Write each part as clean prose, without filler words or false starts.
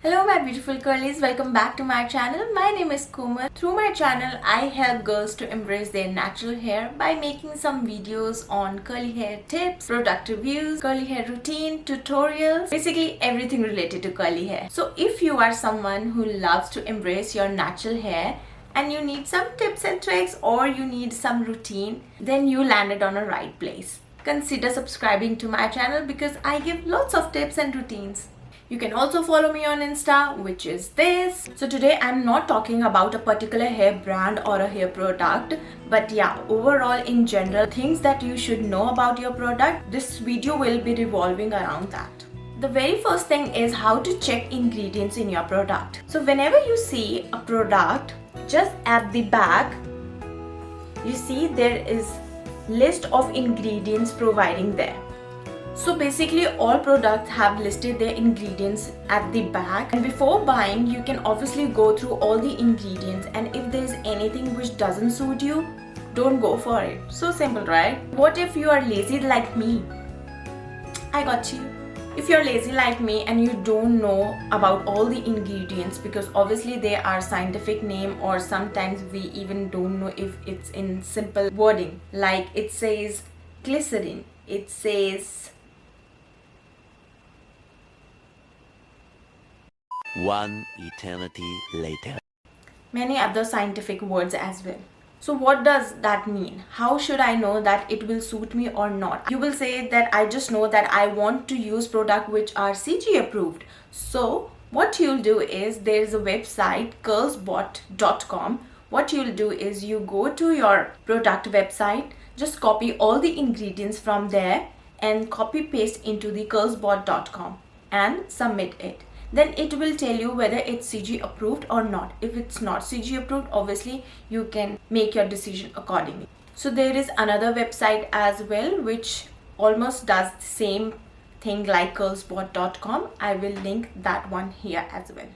Hello my beautiful curlies, welcome back to my channel. My name is Komal. Through my channel, I help girls to embrace their natural hair by making some videos on curly hair tips, product reviews, curly hair routine, tutorials, basically everything related to curly hair. So if you are someone who loves to embrace your natural hair and you need some tips and tricks or you need some routine, then you landed on a right place. Consider subscribing to my channel because I give lots of tips and routines. You can also follow me on Insta, which is this. So today I'm not talking about a particular hair brand or a hair product, but yeah, overall in general, things that you should know about your product. This video will be revolving around that. The very first thing is how to check ingredients in your product. So whenever you see a product, just at the back, you see there is list of ingredients providing there. So basically all products have listed their ingredients at the back, and before buying you can obviously go through all the ingredients, and if there's anything which doesn't suit you, don't go for it. So simple, right? What if you are lazy like me? I got you. If you're lazy like me and you don't know about all the ingredients, because obviously they are scientific name, or sometimes we even don't know if it's in simple wording, like it says glycerin, it says one eternity later. Many other scientific words as well. So what does that mean? How should I know that it will suit me or not? You will say that I just know that I want to use products which are CG approved. So what you'll do is, there's a website curlsbot.com. What you'll do is you go to your product website, just copy all the ingredients from there and copy paste into the curlsbot.com and submit it. Then it will tell you whether it's CG approved or not. If it's not CG approved, obviously you can make your decision accordingly. So there is another website as well which almost does the same thing like curlsbot.com. I will link that one here as well.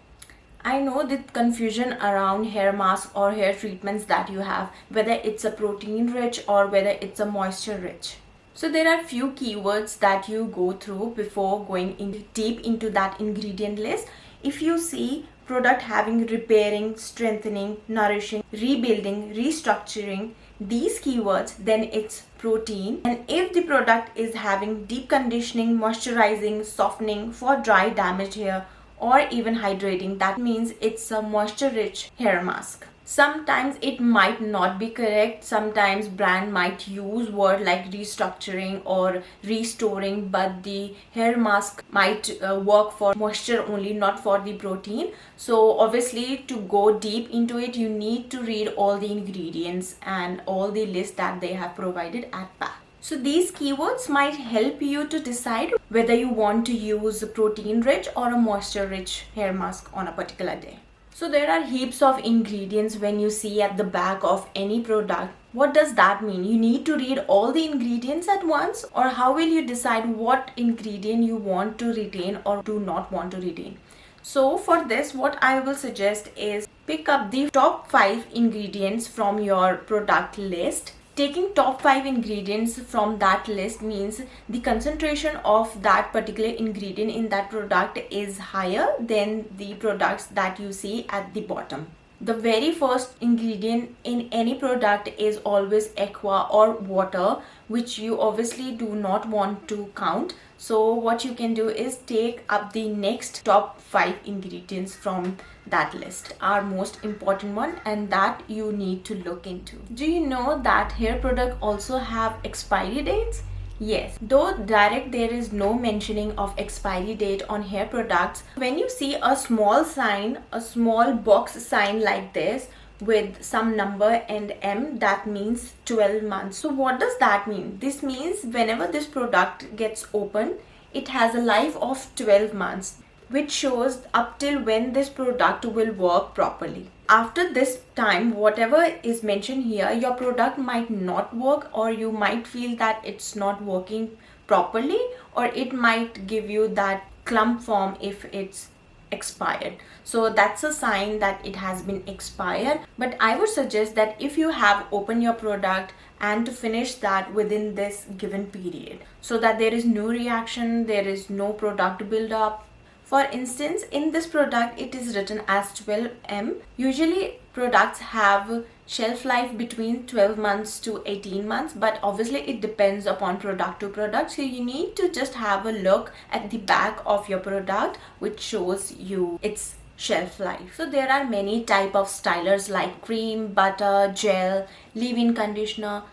I know the confusion around hair mask or hair treatments that you have, whether it's a protein rich or whether it's a moisture rich. So there are few keywords that you go through before going deep into that ingredient list. If you see product having repairing, strengthening, nourishing, rebuilding, restructuring, these keywords, then it's protein. And if the product is having deep conditioning, moisturizing, softening for dry damaged hair, or even hydrating, that means it's a moisture rich hair mask. Sometimes it might not be correct. Sometimes brand might use word like restructuring or restoring, but the hair mask might work for moisture only, not for the protein. So obviously to go deep into it, you need to read all the ingredients and all the list that they have provided at back. So these keywords might help you to decide whether you want to use a protein rich or a moisture rich hair mask on a particular day. So there are heaps of ingredients when you see at the back of any product. What does that mean? You need to read all the ingredients at once, or how will you decide what ingredient you want to retain or do not want to retain? So for this, what I will suggest is pick up the top 5 ingredients from your product list. Taking top 5 ingredients from that list means the concentration of that particular ingredient in that product is higher than the products that you see at the bottom. The very first ingredient in any product is always aqua or water, which you obviously do not want to count. So what you can do is take up the next top 5 ingredients from that list, our most important one, and that you need to look into. Do you know that hair product also have expiry dates? Yes, though direct there is no mentioning of expiry date on hair products. When you see a small sign, a small box sign like this with some number and M, that means 12 months. So what does that mean? This means whenever this product gets open, it has a life of 12 months, which shows up till when this product will work properly. After this time, whatever is mentioned here, your product might not work, or you might feel that it's not working properly, or it might give you that clump form if it's expired. So that's a sign that it has been expired. But I would suggest that if you have opened your product, and to finish that within this given period, so that there is no reaction, there is no product build up. For instance, in this product it is written as 12M. Usually products have shelf life between 12 months to 18 months, but obviously it depends upon product to product. So you need to just have a look at the back of your product, which shows you its shelf life. So there are many type of stylers like cream, butter, gel, leave-in conditioner.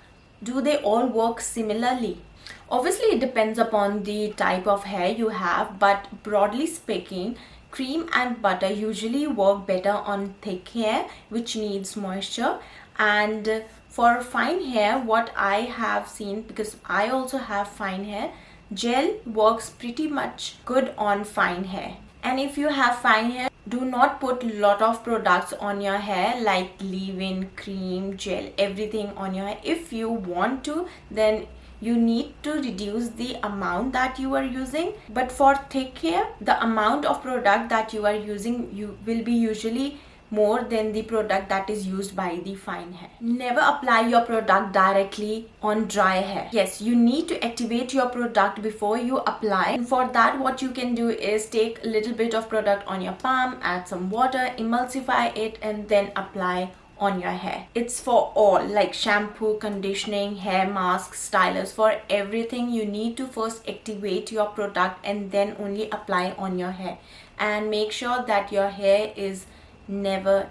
Do they all work similarly? Obviously it depends upon the type of hair you have, but broadly speaking, cream and butter usually work better on thick hair which needs moisture. And for fine hair, what I have seen, because I also have fine hair, gel works pretty much good on fine hair. And if you have fine hair, do not put lot of products on your hair like leave-in, cream, gel, everything on your hair. If you want to, then you need to reduce the amount that you are using. But for thick hair, the amount of product that you are using will be usually more than the product that is used by the fine hair. Never apply your product directly on dry hair. Yes, you need to activate your product before you apply. And for that, what you can do is take a little bit of product on your palm, add some water, emulsify it, and then apply on your hair. It's for all, like shampoo, conditioning, hair masks, stylers. For everything you need to first activate your product and then only apply on your hair. And make sure that your hair is never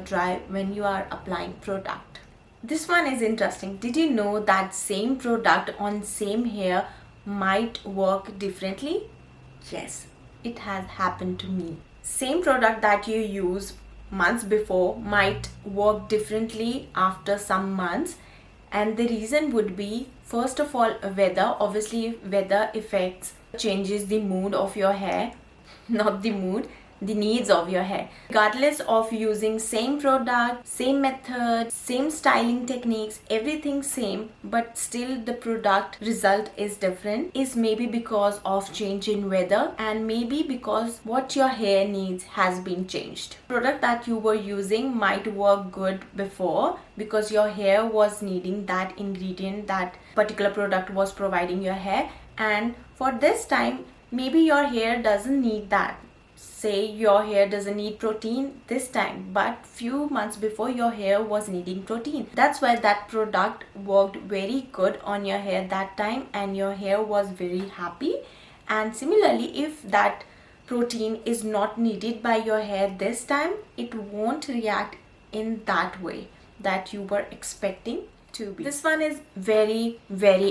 dry when you are applying product. This one is interesting. Did you know that same product on same hair might work differently? Yes, it has happened to me. Same product that you use months before might work differently after some months, and the reason would be, first of all, weather. Obviously weather affects, changes the mood of your hair, not the mood, the needs of your hair. Regardless of using same product, same method, same styling techniques, everything same, but still the product result is different, is maybe because of change in weather, and maybe because what your hair needs has been changed. Product that you were using might work good before because your hair was needing that ingredient that particular product was providing your hair, and for this time maybe your hair doesn't need that. Say your hair doesn't need protein this time, but few months before your hair was needing protein. That's why that product worked very good on your hair that time and your hair was very happy. And similarly, if that protein is not needed by your hair this time, it won't react in that way that you were expecting to be. This one is very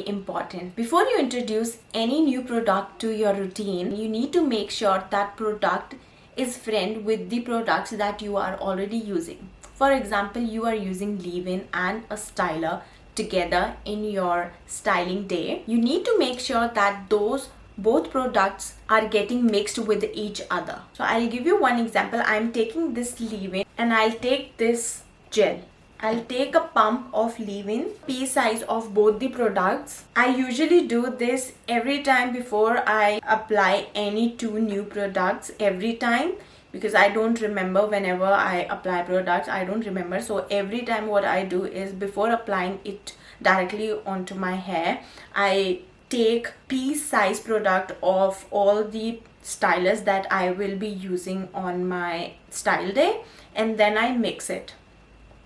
important. Before you introduce any new product to your routine, you need to make sure that product is friend with the products that you are already using. For example, you are using leave-in and a styler together in your styling day. You need to make sure that both products are getting mixed with each other. So I'll give you one example. I'm taking this leave-in and I'll take this gel. I'll take a pump of leave-in, pea size of both the products. I usually do this every time before I apply any two new products, every time, because I don't remember whenever I apply products. I don't remember. So every time what I do is, before applying it directly onto my hair, I take pea size product of all the stylers that I will be using on my style day, and then I mix it.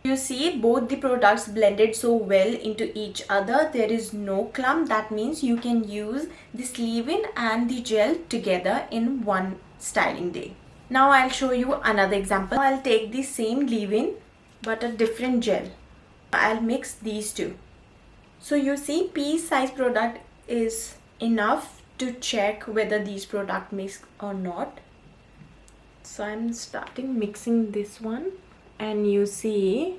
You see both the products blended so well into each other. There is no clump. That means you can use this leave-in and the gel together in one styling day. Now I'll show you another example. I'll take the same leave-in but a different gel. I'll mix these two. So you see pea size product is enough to check whether these product mix or not. So I'm starting mixing this one. And you see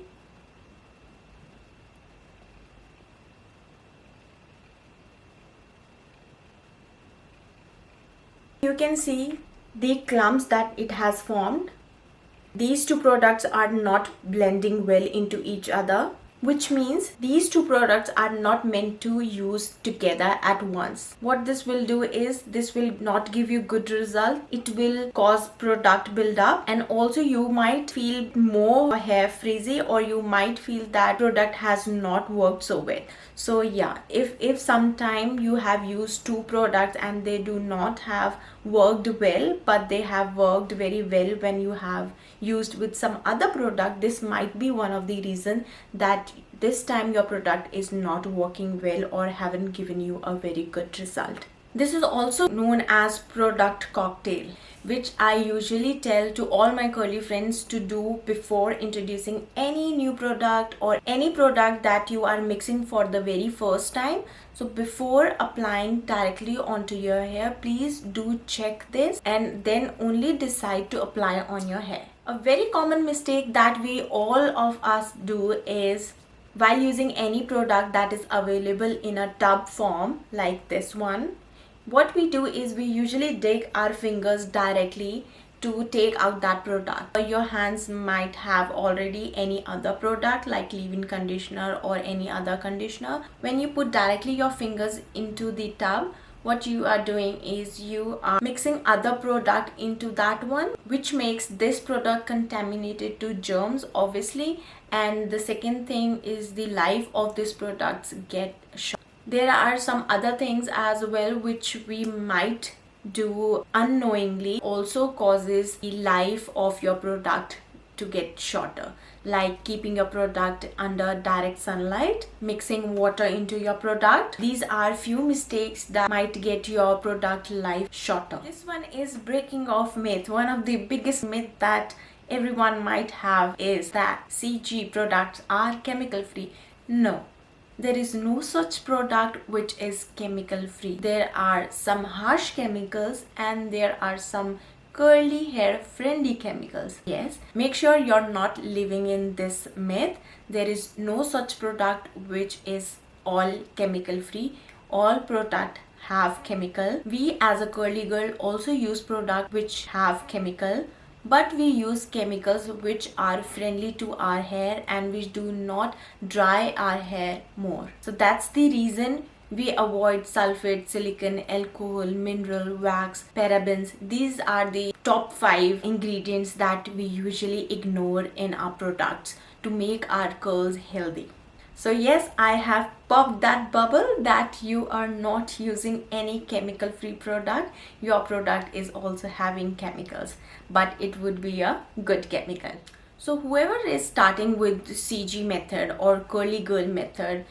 you can see the clumps that it has formed. These two products are not blending well into each other, which means these two products are not meant to use together at once. What this will do is, this will not give you good result. It will cause product buildup, and also you might feel more hair frizzy, or you might feel that product has not worked so well. So yeah, if sometime you have used two products and they do not have worked well, but they have worked very well when you have used with some other product. This might be one of the reasons that this time your product is not working well or haven't given you a very good result. This is also known as product cocktail, which I usually tell to all my curly friends to do before introducing any new product or any product that you are mixing for the very first time. So before applying directly onto your hair, please do check this and then only decide to apply on your hair. A very common mistake that we all of us do is while using any product that is available in a tub form like this one, what we do is we usually dig our fingers directly to take out that product. Your hands might have already any other product like leave-in conditioner or any other conditioner. When you put directly your fingers into the tub, what you are doing is you are mixing other product into that one, which makes this product contaminated to germs obviously, and the second thing is the life of these products get short. There are some other things as well which we might do unknowingly, also causes the life of your product to get shorter, like keeping your product under direct sunlight, mixing water into your product. These are few mistakes that might get your product life shorter. This one is breaking off myth. One of the biggest myth that everyone might have is that CG products are chemical free. No, there is no such product which is chemical free. There are some harsh chemicals and there are some curly hair friendly chemicals. Yes, make sure you're not living in this myth. There is no such product which is all chemical free. All product have chemical. We as a curly girl also use product which have chemical, but we use chemicals which are friendly to our hair and which do not dry our hair more. So that's the reason we avoid sulfate, silicone, alcohol, mineral, wax, parabens. These are the top 5 ingredients that we usually ignore in our products to make our curls healthy. So yes, I have popped that bubble that you are not using any chemical free product. Your product is also having chemicals, but it would be a good chemical. So whoever is starting with the CG method or curly girl method,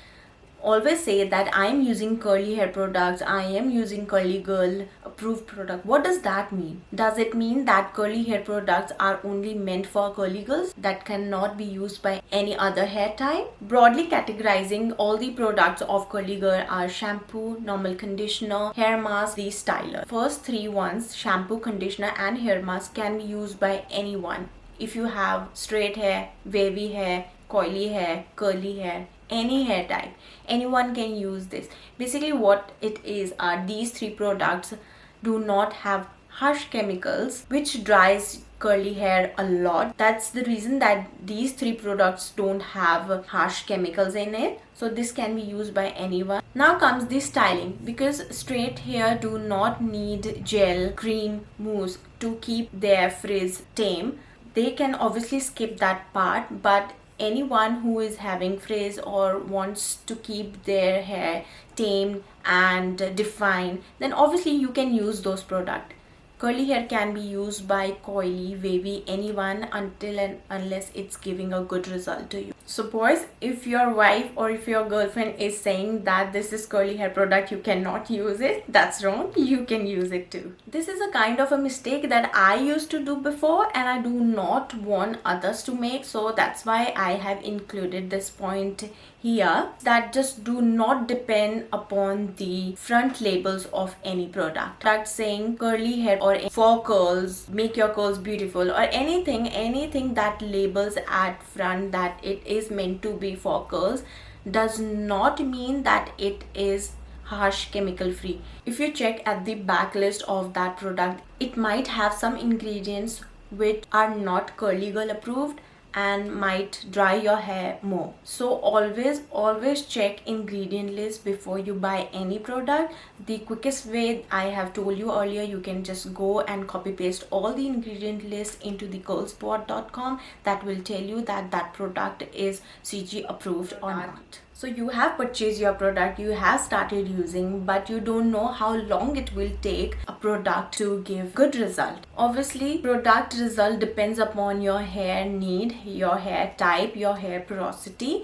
always say that I am using curly hair products, I am using curly girl approved product. What does that mean? Does it mean that curly hair products are only meant for curly girls that cannot be used by any other hair type? Broadly categorizing, all the products of curly girl are shampoo, normal conditioner, hair mask, the styler. First 3 ones, shampoo, conditioner and hair mask, can be used by anyone. If you have straight hair, wavy hair, coily hair, curly hair, any hair type, anyone can use this. Basically what it is are these 3 products do not have harsh chemicals which dries curly hair a lot. That's the reason that these 3 products don't have harsh chemicals in it. So this can be used by anyone. Now comes the styling, because straight hair do not need gel, cream, mousse to keep their frizz tame. They can obviously skip that part, but anyone who is having frizz or wants to keep their hair tamed and defined, then obviously you can use those products. Curly hair can be used by coily, wavy, anyone until and unless it's giving a good result to you. So boys, if your wife or if your girlfriend is saying that this is curly hair product, you cannot use it, that's wrong. You can use it too. This is a kind of a mistake that I used to do before and I do not want others to make. So that's why I have included this point here, that just do not depend upon the front labels of any product. Product saying curly hair or for curls, make your curls beautiful, or anything that labels at front that it is meant to be for curls does not mean that it is harsh chemical free. If you check at the back list of that product, it might have some ingredients which are not curly girl approved and might dry your hair more. So always check ingredient list before you buy any product. The quickest way, I have told you earlier, you can just go and copy paste all the ingredient list into the curlspot.com. that will tell you that that product is CG approved or not. So you have purchased your product, you have started using, but you don't know how long it will take a product to give good result. Obviously, product result depends upon your hair need, your hair type, your hair porosity.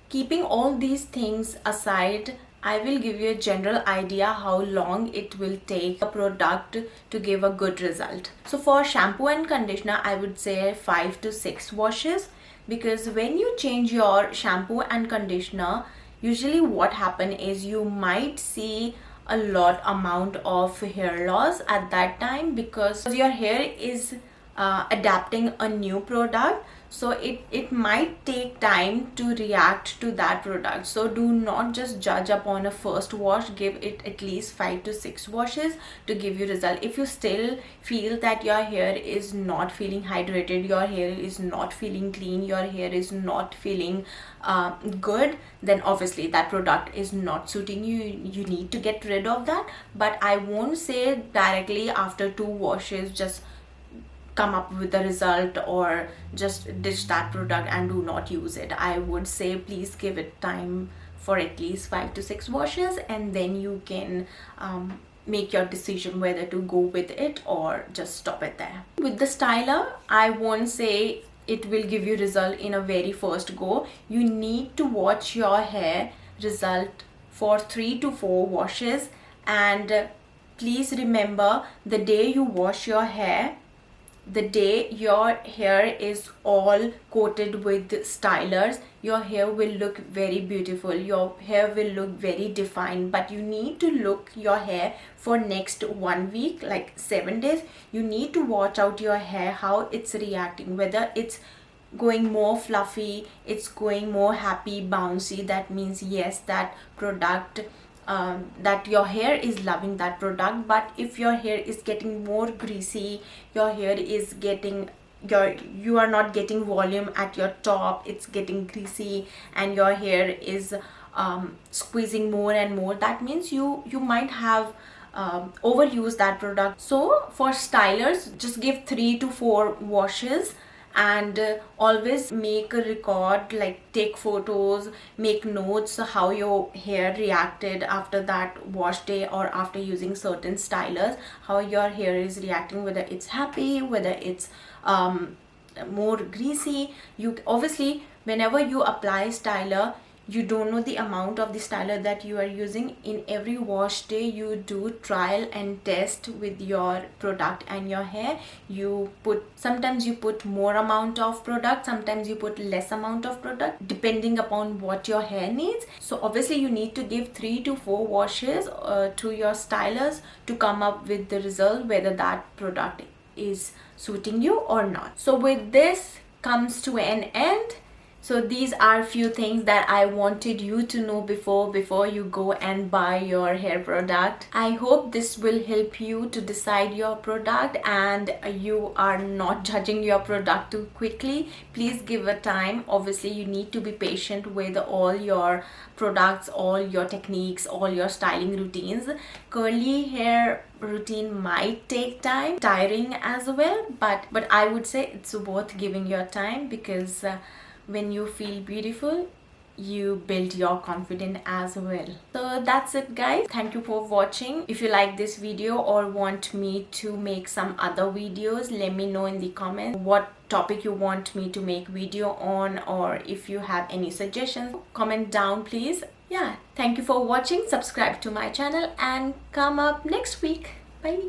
Keeping all these things aside, I will give you a general idea how long it will take a product to give a good result. So for shampoo and conditioner, I would say 5 to 6 washes, because when you change your shampoo and conditioner, usually what happen is you might see a lot amount of hair loss at that time, because your hair is adapting a new product. So it might take time to react to that product. So do not just judge upon a first wash, give it at least 5 to 6 washes to give you result. If you still feel that your hair is not feeling hydrated, your hair is not feeling clean, your hair is not feeling good, then obviously that product is not suiting you. You need to get rid of that. But I won't say directly after 2 washes just come up with the result or just ditch that product and do not use it. I would say please give it time for at least 5 to 6 washes, and then you can make your decision whether to go with it or just stop it there. With the styler, I won't say it will give you result in a very first go. You need to watch your hair result for 3 to 4 washes, and please remember, the day you wash your hair, the day your hair is all coated with stylers, your hair will look very beautiful, your hair will look very defined. But you need to look your hair for next 1 week, like 7 days. You need to watch out your hair, how it's reacting, whether it's going more fluffy, it's going more happy, bouncy. That means yes, that product that your hair is loving that product. But if your hair is getting more greasy, your hair is getting you are not getting volume at your top, it's getting greasy, and your hair is squeezing more and more, that means you might have overused that product. So for stylers, just give 3 to 4 washes, and always make a record, like take photos, make notes how your hair reacted after that wash day or after using certain stylers, how your hair is reacting, whether it's happy, whether it's more greasy. You obviously, whenever you apply styler, you don't know the amount of the styler that you are using. In every wash day, you do trial and test with your product and your hair. Sometimes you put more amount of product, sometimes you put less amount of product, depending upon what your hair needs. So obviously you need to give 3 to 4 washes to your stylers to come up with the result, whether that product is suiting you or not. So with this comes to an end. So these are few things that I wanted you to know before you go and buy your hair product. I hope this will help you to decide your product and you are not judging your product too quickly. Please give it time. Obviously you need to be patient with all your products, all your techniques, all your styling routines. Curly hair routine might take time, tiring as well, but I would say it's worth giving your time, because when you feel beautiful, you build your confidence as well. So that's it guys, thank you for watching. If you like this video or want me to make some other videos, let me know in the comments what topic you want me to make video on, or if you have any suggestions, comment down please. Yeah, thank you for watching. Subscribe to my channel and come up next week. Bye.